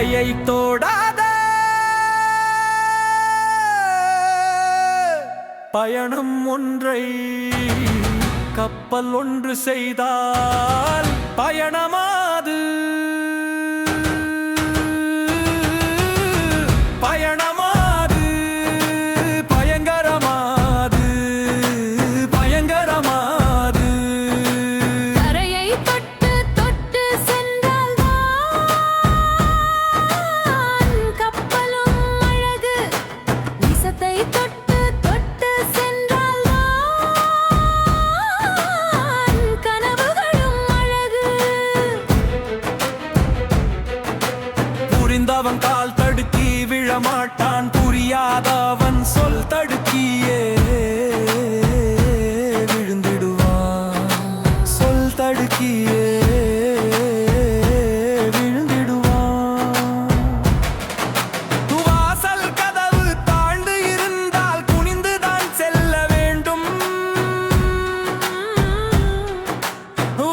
கரையை தோடாத பயணம் ஒன்றை கப்பல் ஒன்று செய்தால் பயணமாது பயணமாது பயங்கரமாது பயங்கரமாது கரையை தொட்டு தொட்டு சென்றால்தான் கப்பலும் அழகு நிசத்தை தொட்டு தொட்டு சென்றால்தான் கனவுகளும் அழகு புரிந்தவன் கால் தடுக்கி விழமாட்டான் புரியாதவன் சொல் தடுக்கியே விழுந்திடுவான் சொல் தடுக்கியே விழுந்திடுவான் வாசல் கதவு தாழ்ந்து இருந்தால் குனிந்துதான் செல்ல வேண்டும்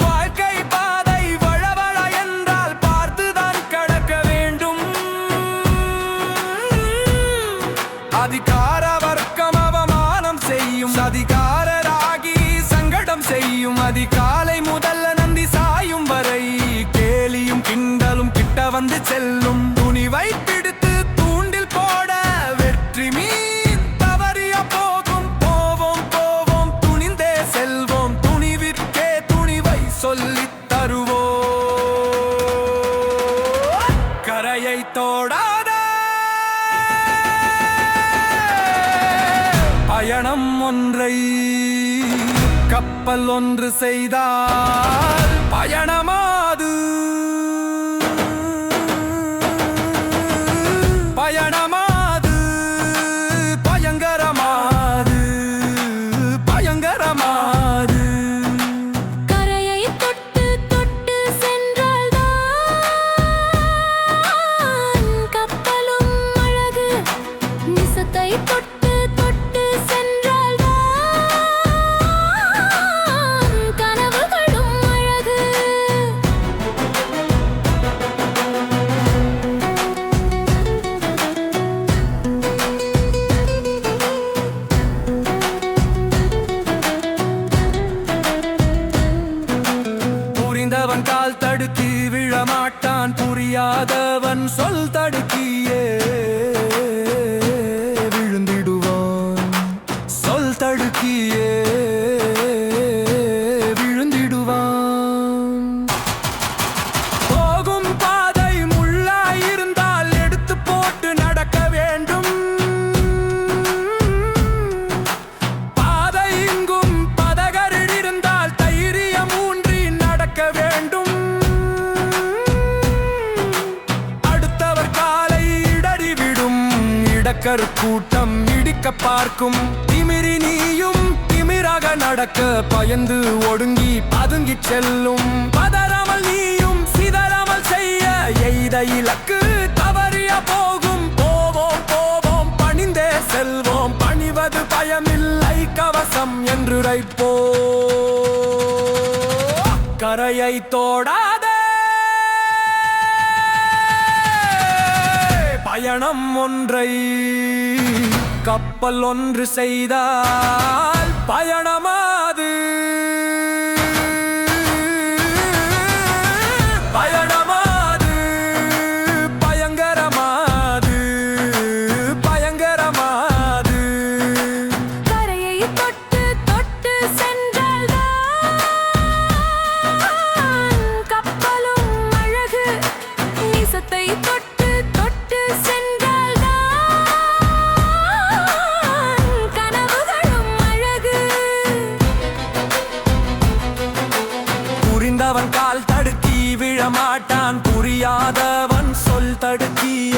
வாழ்க்கை பாதை வழவழ என்றால் பார்த்துதான் கடக்க வேண்டும் அதிகார வர்க்கம் அவமானம் செய்யும் அதிகாரராகி சங்கடம் செய்யும் அதிகாலை முதல்ல நந்தி சாயும் வரை கேலியும் கிண்டலும் கிட்ட வந்து செல்லும் துணிவை பிடித்து தூண்டில் போட வெற்றி மீன் தவறிய போகும் போவோம் போவோம் துணிந்தே செல்வோம் துணிவிற்கே துணிவை சொல்லித் தருவோம் கரையை தோடாத பயணம் ஒன்றை கப்பல் ஒன்று செய்தால் பயணமாது பயணமாது பயங்கரமாது பயங்கரமாது கரையை தொட்டு தொட்டு சென்றால்தான் கப்பலும் அழகு நிசத்தை தொட்டு தொட்டு சென்றால்தான் கனவுகளும் அழகு புரிந்தவன் கால் தடுக்கி விழமாட்டான் புரியாதவன் சொல் தடுக்கியே விழுந்திடுவான் சொல் தடுக்கியே விழுந்திடுவான் போகும் பாதை முள்ளாயிருந்தால் எடுத்து போட்டு நடக்க வேண்டும் பாதை இங்கும் பதகரில் இருந்தால் தைரியம் ஊன்றி நடக்க வேண்டும் அடுத்தவர் காலை இடறிவிடும் இடக்கர் கூட்டம் இடிக்க பார்க்கும் திமிரி நீயும் திமிராக நடக்க பயந்து ஒடுங்கி பதுங்கிச் செல்லும் பதறாமல் நீயும் சிதறாமல் செய்ய எய்த இலக்கு தவறிய போகும் போவோம் போவோம் பணிந்தே செல்வோம் பணிவது பயமில்லை கவசம் என்று உரைப்போ கரையை தோடாத பயணம் ஒன்றை கப்பல் ஒன்று செய்தால் பயணமாது பயணமாது பயங்கரமாது பயங்கரமாது கரையை தொட்டு தொட்டு சென்றால்தான் கப்பலும் அழகு நிசத்தை தொட்டு தொட்டு சென்றால்தான் கனவுகளும் அழகு புரிந்தவன் கால் தடுக்கி விழமாட்டான் புரியாதவன் சொல் தடுக்கிய